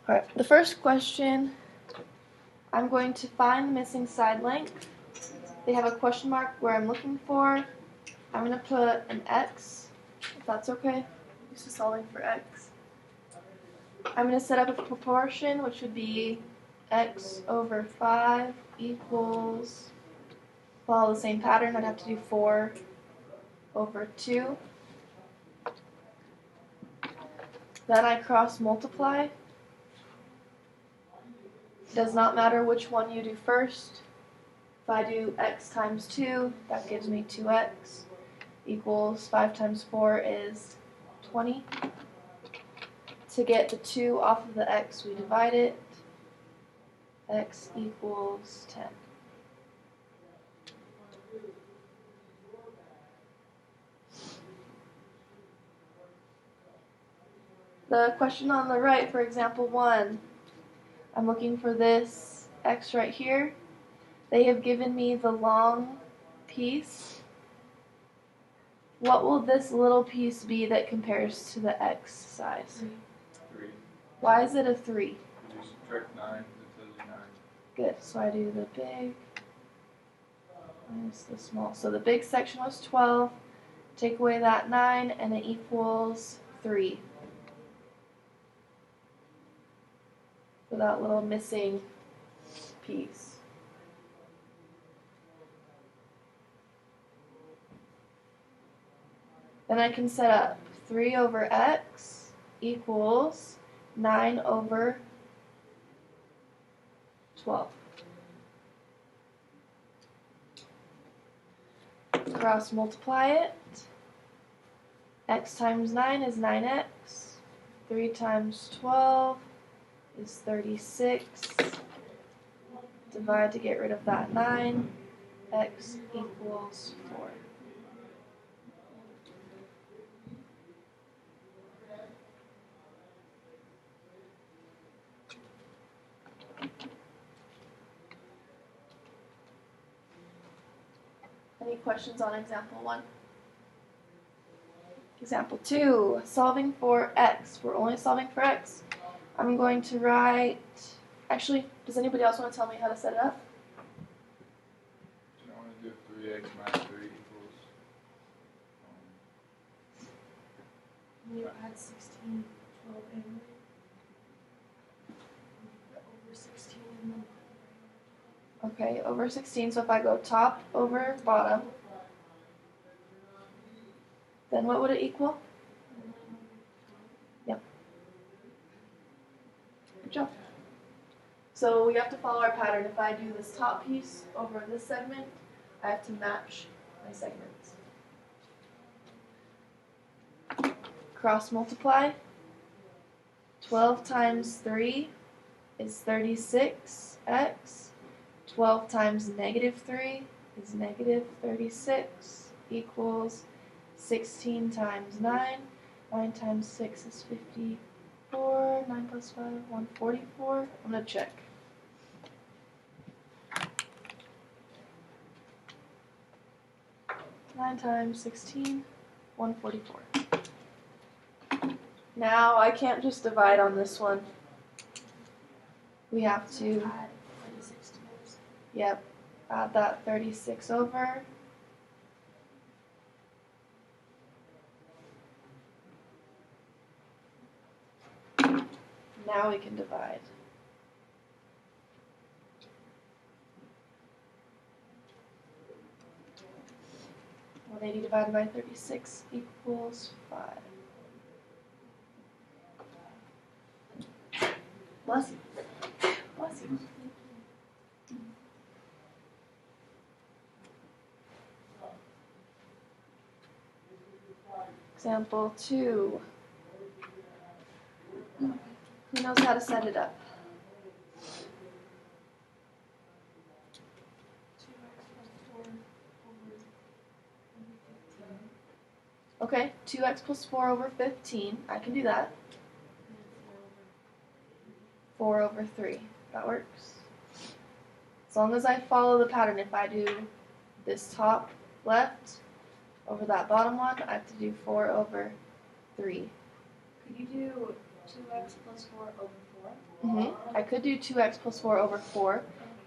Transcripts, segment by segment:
Alright, the first question, I'm going to find the missing side length. They have a question mark where I'm looking for. I'm going to put an X, if that's okay. Used to solving for X. I'm going to set up a proportion, which would be X over 5 equals, follow the same pattern, I'd have to do 4 over 2. Then I cross multiply. It does not matter which one you do first. If I do x times 2, that gives me 2x equals 5 times 4 is 20. To get the 2 off of the x, we divide it. X equals 10. The question on the right, for example 1, I'm looking for this x right here. They have given me the long piece. What will this little piece be that compares to the x size? 3. Why is it a 3? You subtract 9, it tells you 9. Good, so I do the big minus the small. So the big section was 12, take away that 9, and it equals 3. For that little missing piece. Then I can set up 3 over x equals 9 over 12. Cross multiply it. X times 9 is 9x. 3 times 12 is 36. Divide to get rid of that 9. X equals 4. Any questions on example 1? Example 2, solving for x. We're only solving for x. I'm going to write, actually, does anybody else want to tell me how to set it up? You want to do 3x minus 3 equals. You add 16, 12, and over 16 and then. Okay, over 16, so if I go top over bottom, then what would it equal? Yep. Good job. So we have to follow our pattern. If I do this top piece over this segment, I have to match my segments. Cross multiply. 12 times 3 is 36x. 12 times negative 3 is negative 36 equals 16 times 9. 9 times 6 is 54. 9 plus 5, 144. I'm going to check. Nine times 16, 144. Now I can't just divide on this one. We have to, Add 36 to those. yep, add that 36 over. Now we can divide. 180 divided by 36 equals 5. Bless you. Bless you. Example 2. Who knows how to set it up? 2x plus 4 over 15. Okay, 2x plus 4 over 15. I can do that. 4 over 3. That works. As long as I follow the pattern, if I do this top left over that bottom one, I have to do 4 over 3. Could you do 2x plus 4 over 4. I could do 2x plus 4 over 4.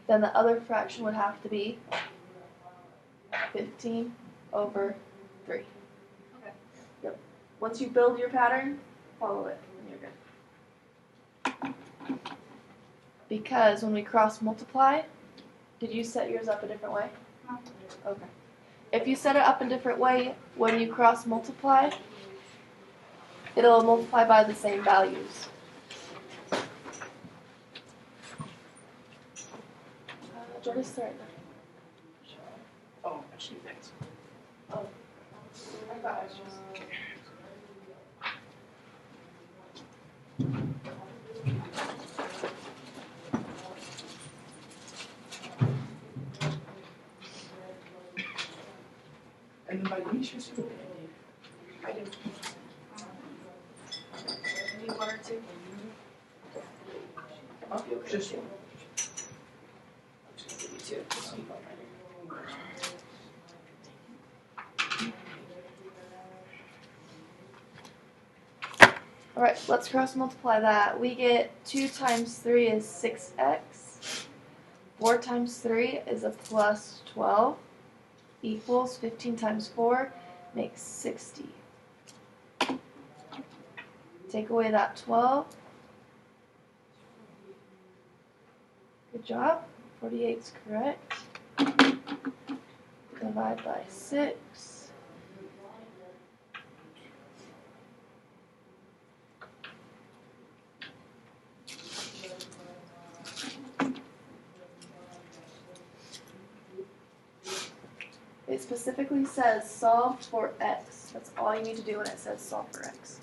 Then the other fraction would have to be 15 over 3. Okay. Yep. Once you build your pattern, follow it, and you're good. Because when we cross multiply, did you set yours up a different way? No. Okay. If you set it up a different way, when you cross multiply, it'll multiply by the same values. Jordan's starting. Oh, actually, thanks. Oh. I thought I was just. And then by Denisha's food, I did. Maybe 1 or 2. Oh, just one. I'm just gonna give you 2. So you know Alright, let's cross multiply that. We get 2 times 3 is 6x. 4 times 3 is a plus 12. Equals 15 times 4 makes 60. Take away that 12. Good job. 48 is correct. Divide by 6. It specifically says solve for x. That's all you need to do when it says solve for x.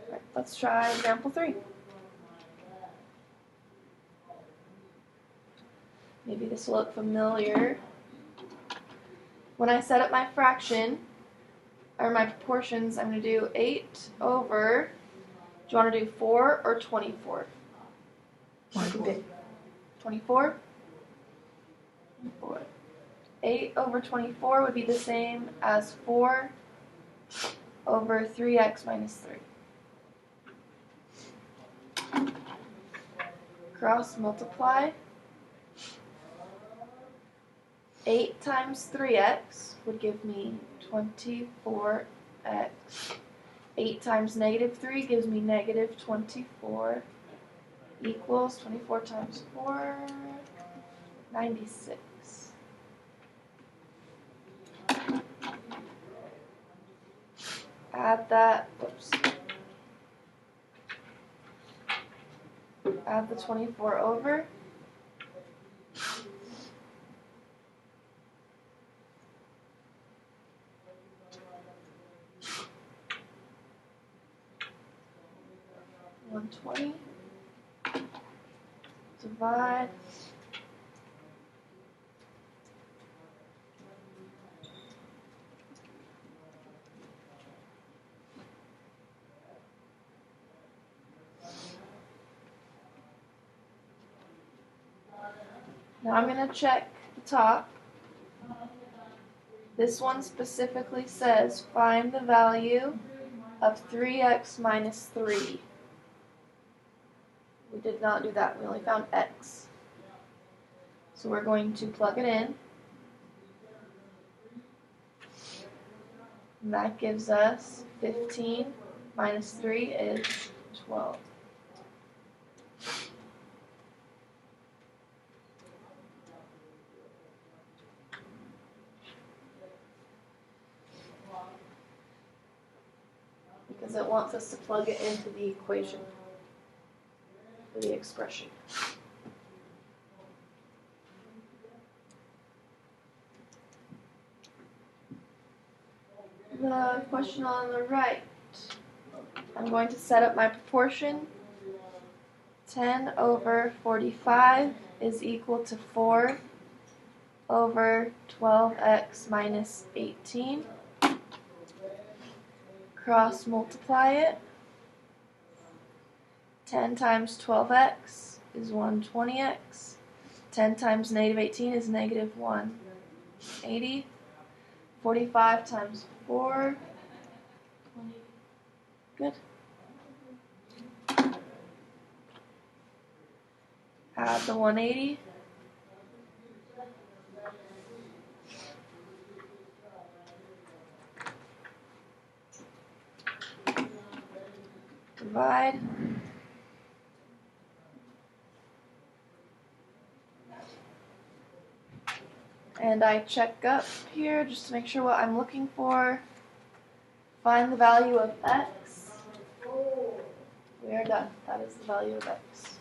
Right, let's try example 3. Maybe this will look familiar. When I set up my fraction, or my proportions, I'm going to do 8 over, do you want to do 4 or 24? 24. 24? 4. 8 over 24 would be the same as 4 over 3x minus 3. Cross multiply. 8 times 3x would give me 24x. 8 times negative 3 gives me negative 24 equals 24 times 4, 96. Add that, whoops. Add the 24 over. $120. Divide. Now I'm going to check the top. This one specifically says find the value of 3x minus 3. We did not do that. We only found x. So we're going to plug it in. And that gives us 15 minus 3 is 12. Because it wants us to plug it into the equation, or the expression. The question on the right, I'm going to set up my proportion. 10 over 45 is equal to 4 over 12x minus 18. Cross multiply it. 10 times 12x is 120x. 10 times negative 18 is negative 180. 45 times 4. 20. Good. Add the 180. Divide. And I check up here just to make sure what I'm looking for. Find the value of x. We are done. That is the value of x.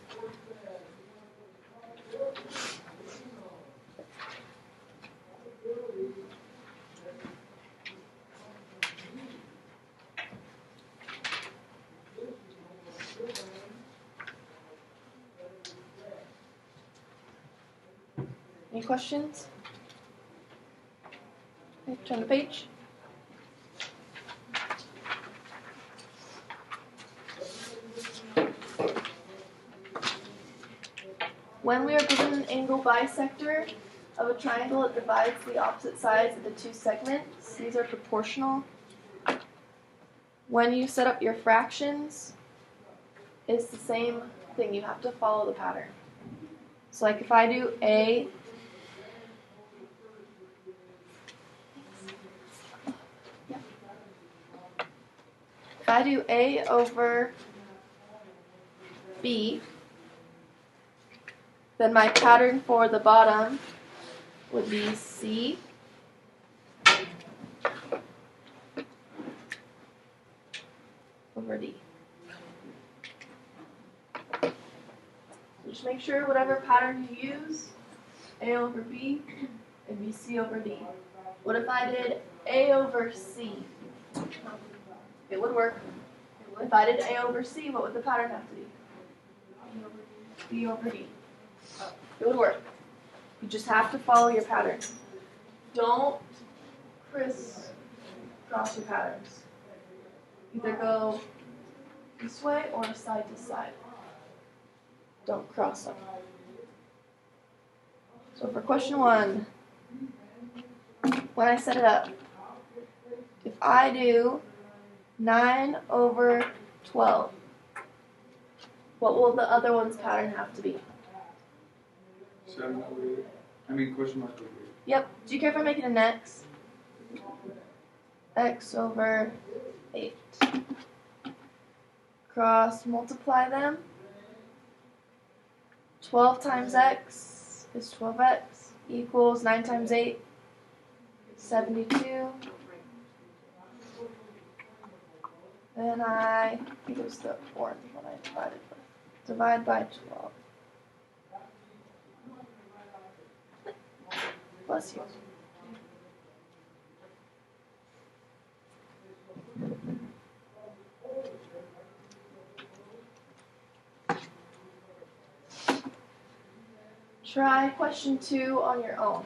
Any questions? Okay, turn the page. When we are given an angle bisector of a triangle that divides the opposite sides into two segments, these are proportional. When you set up your fractions, it's the same thing. You have to follow the pattern. So like if I do A, if I do A over B, then my pattern for the bottom would be C over D. So just make sure whatever pattern you use, A over B, it'd be C over D. What if I did A over C? It would work. If I did A over C, what would the pattern have to be? B over D. It would work. You just have to follow your pattern. Don't crisscross your patterns. Either go this way or side to side. Don't cross them. So for question 1, when I set it up, if I do 9 over 12, what will the other one's pattern have to be? 7 over 8. Question mark over 8. Yep. Do you care if I make it an x? X over 8. Cross multiply them. 12 times x is 12x equals 9 times 8, 72. Then I think it was the orange one I divided with. Divide by 12. Bless you. Try question 2 on your own.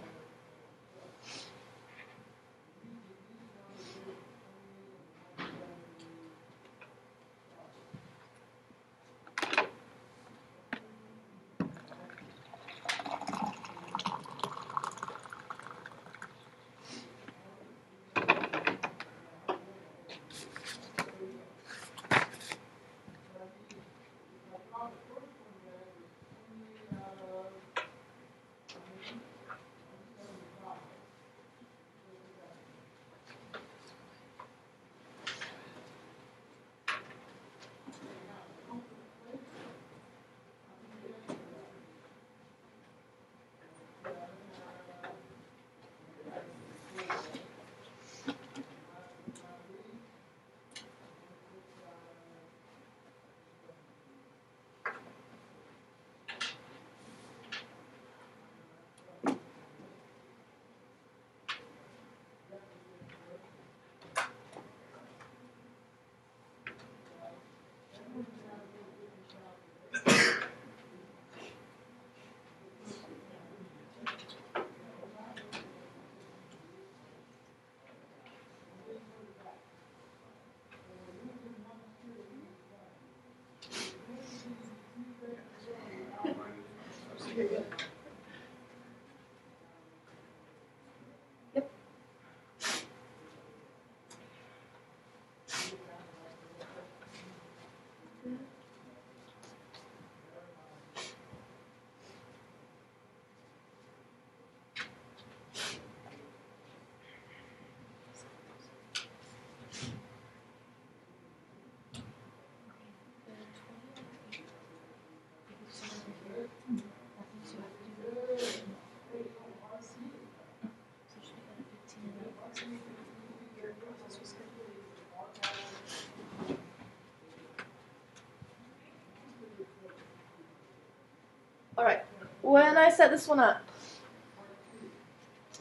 Alright, when I set this one up,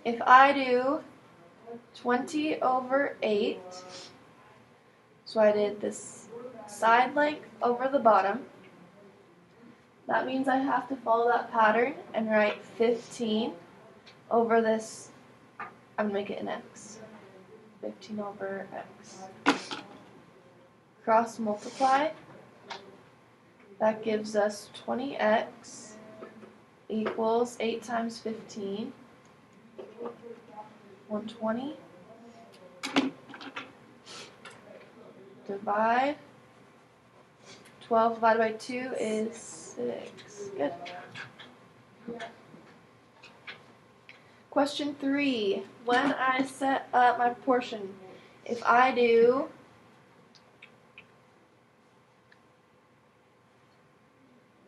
if I do 20 over 8, so I did this side length over the bottom, that means I have to follow that pattern and write 15 over this, I'm going to make it an x. 15 over x. Cross multiply, that gives us 20x equals 8 times 15, 120. Divide. 12 divided by 2 is 6. Good. Question 3. When I set up my proportion, if I do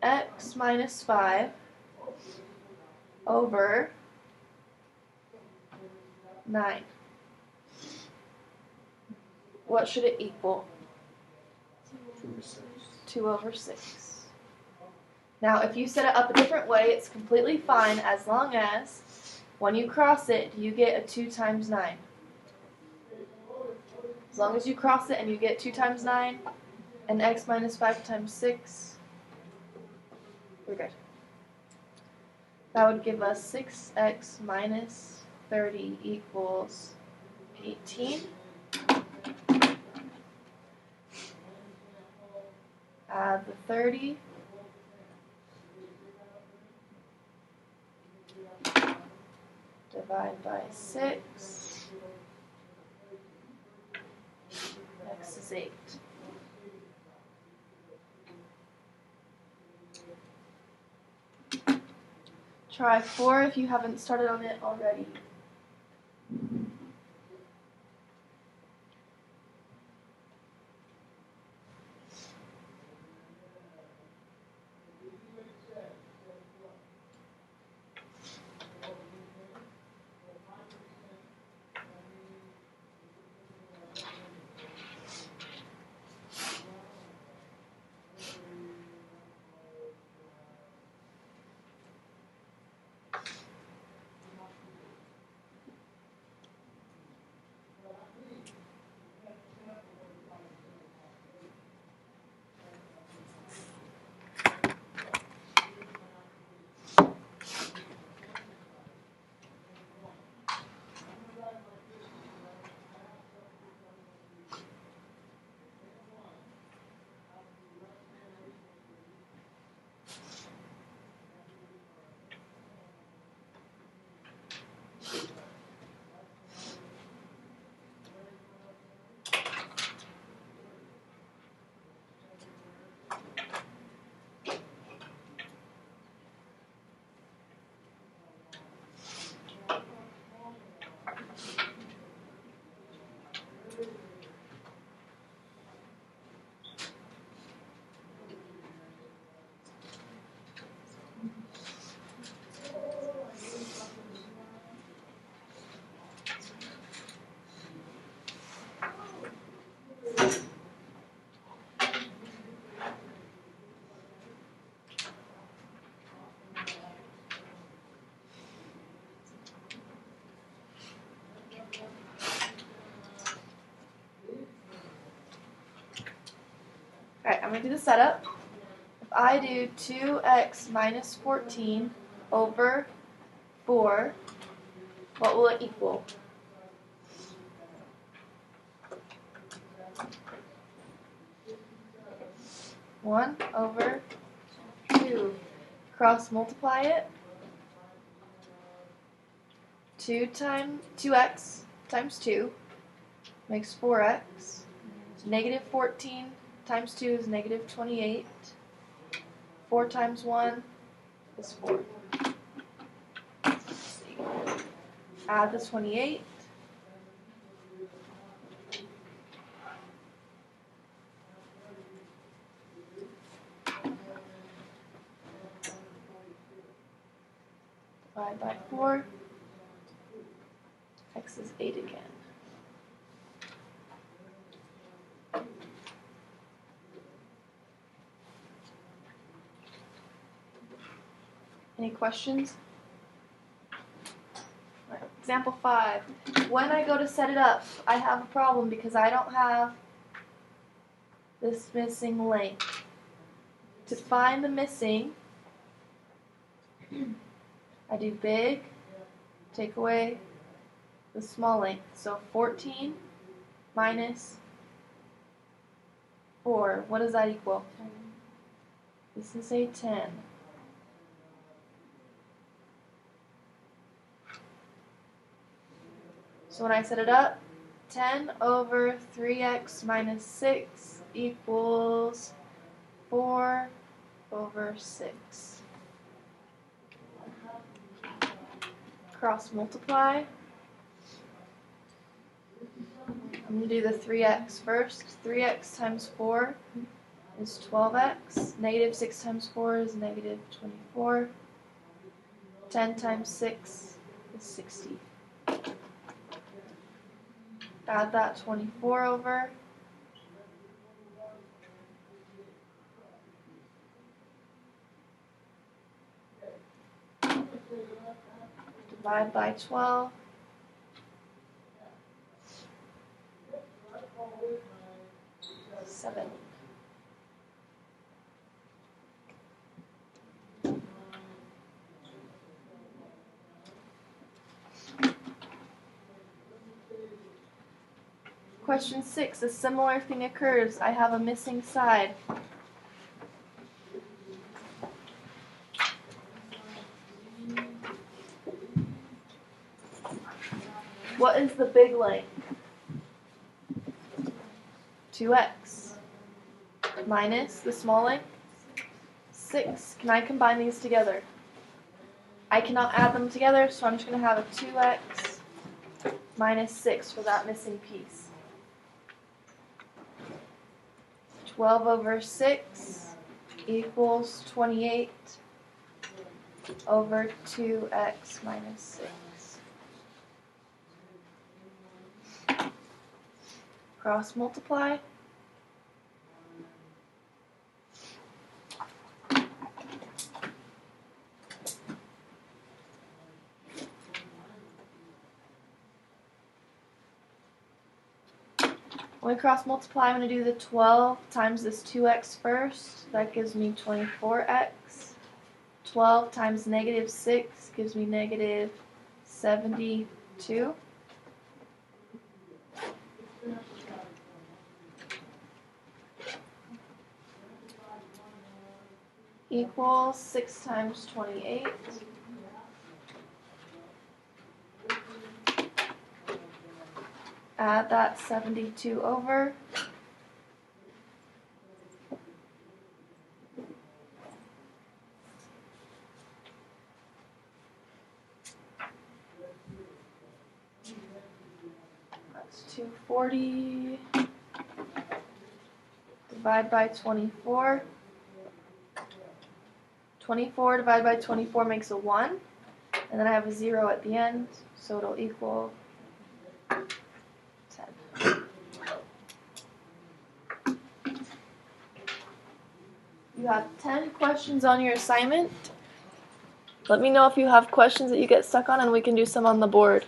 x minus 5 over 9, what should it equal? 2 over 6. Now, if you set it up a different way, it's completely fine as long as when you cross it, you get a 2 times 9. As long as you cross it and you get 2 times 9 and x minus 5 times 6, we're good. That would give us 6x minus 30 equals 18. Add the 30. Divide by 6. X is 8. Try 4 if you haven't started on it already. Alright, I'm going to do the setup. If I do 2x minus 14 over 4, what will it equal? One over 2. Cross multiply it. 2x times 2 makes 4x. Negative 14 times 2 is negative 28. 4 times 1 is 4. Add the 28. Divide by 4. X is 8 again. Any questions? Right. Example 5. When I go to set it up, I have a problem because I don't have this missing link. To find the missing, I do big, take away the small length. So 14 minus 4. What does that equal? This is a 10. So when I set it up, 10 over 3x minus 6 equals 4 over 6. Cross multiply. I'm going to do the 3x first. 3x times 4 is 12x. Negative 6 times 4 is negative 24. 10 times 6 is 60. Add that 24 over. Divide by 12. Seven. Question 6. A similar thing occurs. I have a missing side. What is the big length? 2x minus the small length 6. Can I combine these together? I cannot add them together, so I'm just going to have a 2x minus 6 for that missing piece. 12 over 6 equals 28 over 2x minus 6. Cross multiply. When we cross multiply, I'm going to do the 12 times this 2x first. That gives me 24x. 12 times negative 6 gives me negative 72. Equals 6 times 28. Add that 72 over. That's 240. Divide by 24. 24 divided by 24 makes a 1. And then I have a 0 at the end, so it'll equal 10. You have 10 questions on your assignment. Let me know if you have questions that you get stuck on, and we can do some on the board.